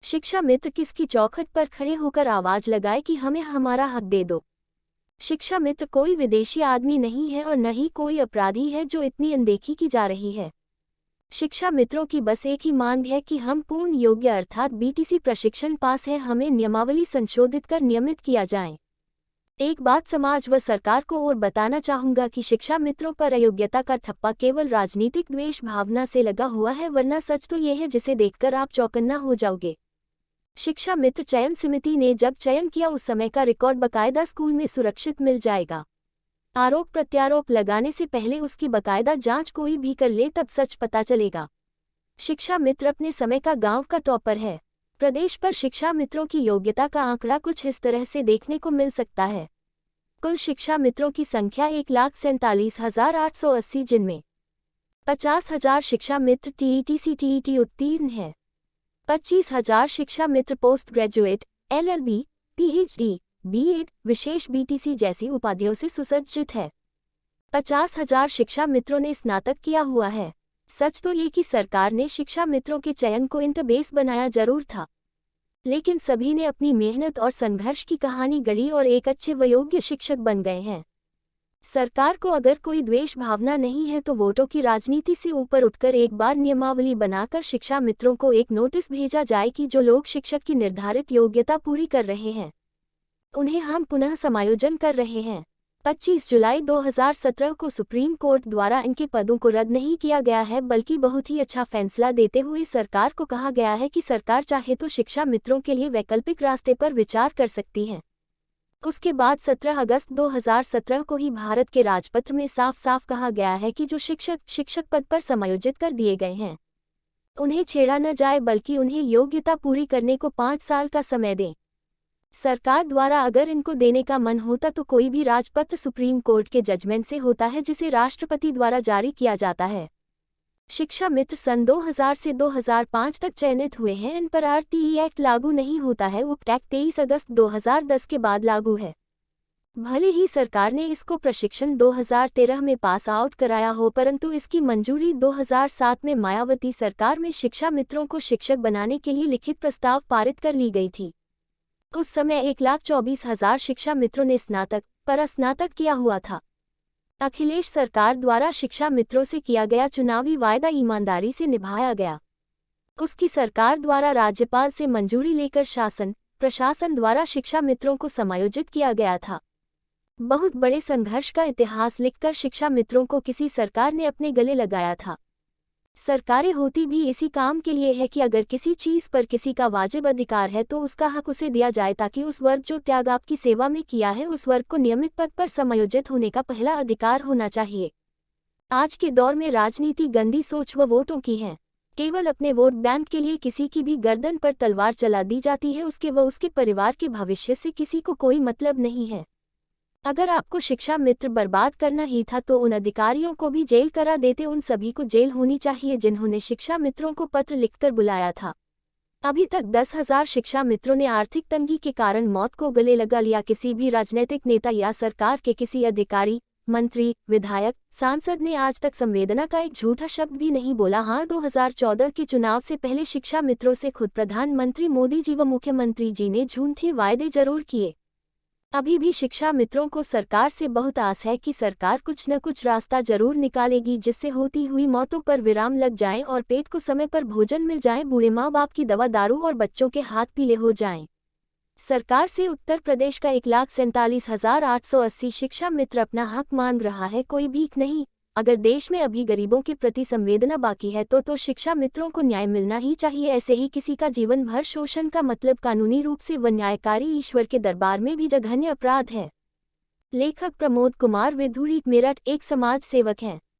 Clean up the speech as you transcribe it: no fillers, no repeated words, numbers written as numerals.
शिक्षा मित्र किसकी चौखट पर खड़े होकर आवाज लगाए कि हमें हमारा हक दे दो। शिक्षा मित्र कोई विदेशी आदमी नहीं है और न ही कोई अपराधी है जो इतनी अनदेखी की जा रही है। शिक्षा मित्रों की बस एक ही मांग है कि हम पूर्ण योग्य अर्थात बीटीसी प्रशिक्षण पास है, हमें नियमावली संशोधित कर नियमित किया जाए। एक बात समाज व सरकार को और बताना चाहूंगा कि शिक्षा मित्रों पर अयोग्यता का ठप्पा केवल राजनीतिक द्वेष भावना से लगा हुआ है, वरना सच तो यह है जिसे देखकर आप चौकन्ना हो जाओगे। शिक्षा मित्र चयन समिति ने जब चयन किया उस समय का रिकॉर्ड बकायदा स्कूल में सुरक्षित मिल जाएगा। आरोप प्रत्यारोप लगाने से पहले उसकी बकायदा जांच कोई भी कर ले तब सच पता चलेगा। शिक्षा मित्र अपने समय का गांव का टॉपर है। प्रदेश पर शिक्षा मित्रों की योग्यता का आंकड़ा कुछ इस तरह से देखने को मिल सकता है। कुल शिक्षा मित्रों की संख्या 1,47,880 जिनमें 50,000 शिक्षा मित्र टीईटी सीटीईटी उत्तीर्ण है। 25,000 शिक्षा मित्र post graduate LLB, PhD, BEd, विशेष बीटीसी जैसी उपाधियों से सुसज्जित है। 50,000 शिक्षा मित्रों ने स्नातक किया हुआ है। सच तो ये कि सरकार ने शिक्षा मित्रों के चयन को इंटरबेस बनाया जरूर था, लेकिन सभी ने अपनी मेहनत और संघर्ष की कहानी गढ़ी और एक अच्छे व योग्य शिक्षक बन गए हैं। सरकार को अगर कोई द्वेष भावना नहीं है तो वोटों की राजनीति से ऊपर उठकर एक बार नियमावली बनाकर शिक्षा मित्रों को एक नोटिस भेजा जाए कि जो लोग शिक्षक की निर्धारित योग्यता पूरी कर रहे हैं उन्हें हम पुनः समायोजन कर रहे हैं। 25 जुलाई 2017 को सुप्रीम कोर्ट द्वारा इनके पदों को रद्द नहीं किया गया है, बल्कि बहुत ही अच्छा फैसला देते हुए सरकार को कहा गया है कि सरकार चाहे तो शिक्षा मित्रों के लिए वैकल्पिक रास्ते पर विचार कर सकती है। उसके बाद 17 अगस्त 2017 को ही भारत के राजपत्र में साफ साफ कहा गया है कि जो शिक्षक पद पर समायोजित कर दिए गए हैं उन्हें छेड़ा न जाए, बल्कि उन्हें योग्यता पूरी करने को 5 साल का समय दें। सरकार द्वारा अगर इनको देने का मन होता तो कोई भी राजपत्र सुप्रीम कोर्ट के जजमेंट से होता है जिसे राष्ट्रपति द्वारा जारी किया जाता है। शिक्षा मित्र सन 2000 से 2005 तक चयनित हुए हैं। इन पर आरटीई एक्ट लागू नहीं होता है। उक्त एक्ट 23 अगस्त 2010 के बाद लागू है। भले ही सरकार ने इसको प्रशिक्षण 2013 में पास आउट कराया हो, परंतु इसकी मंजूरी 2007 में मायावती सरकार में शिक्षा मित्रों को शिक्षक बनाने के लिए लिखित प्रस्ताव पारित कर ली गई थी। उस समय 1,24,000 शिक्षा मित्रों ने स्नातक पर स्नातक किया हुआ था। अखिलेश सरकार द्वारा शिक्षा मित्रों से किया गया चुनावी वायदा ईमानदारी से निभाया गया। उसकी सरकार द्वारा राज्यपाल से मंजूरी लेकर शासन प्रशासन द्वारा शिक्षा मित्रों को समायोजित किया गया था। बहुत बड़े संघर्ष का इतिहास लिखकर शिक्षा मित्रों को किसी सरकार ने अपने गले लगाया था। सरकारें होती भी इसी काम के लिए है कि अगर किसी चीज़ पर किसी का वाजिब अधिकार है तो उसका हक उसे दिया जाए, ताकि उस वर्ग जो त्याग आपकी सेवा में किया है उस वर्ग को नियमित पद पर समायोजित होने का पहला अधिकार होना चाहिए। आज के दौर में राजनीति गंदी सोच व वोटों की है। केवल अपने वोट बैंक के लिए किसी की भी गर्दन पर तलवार चला दी जाती है। उसके व उसके परिवार के भविष्य से किसी को कोई मतलब नहीं है। अगर आपको शिक्षा मित्र बर्बाद करना ही था तो उन अधिकारियों को भी जेल करा देते। उन सभी को जेल होनी चाहिए जिन्होंने शिक्षा मित्रों को पत्र लिखकर बुलाया था। अभी तक 10,000 शिक्षा मित्रों ने आर्थिक तंगी के कारण मौत को गले लगा लिया। किसी भी राजनीतिक नेता या सरकार के किसी अधिकारी, मंत्री, विधायक, सांसद ने आज तक संवेदना का एक झूठा शब्द भी नहीं बोला। हाँ, 2014 के चुनाव से पहले शिक्षा मित्रों से खुद प्रधानमंत्री मोदी जी व मुख्यमंत्री जी ने झूठे वायदे जरूर किए। अभी भी शिक्षा मित्रों को सरकार से बहुत आस है कि सरकार कुछ न कुछ रास्ता जरूर निकालेगी जिससे होती हुई मौतों पर विराम लग जाए और पेट को समय पर भोजन मिल जाए, बूढ़े माँ बाप की दवा दारू और बच्चों के हाथ पीले हो जाएं। सरकार से उत्तर प्रदेश का 1,47,880 शिक्षा मित्र अपना हक मांग रहा है, कोई भीख नहीं। अगर देश में अभी गरीबों के प्रति संवेदना बाकी है तो शिक्षा मित्रों को न्याय मिलना ही चाहिए। ऐसे ही किसी का जीवन भर शोषण का मतलब कानूनी रूप से व न्यायकारी ईश्वर के दरबार में भी जघन्य अपराध है। लेखक प्रमोद कुमार विधुड़ी, मेरठ, एक समाज सेवक हैं।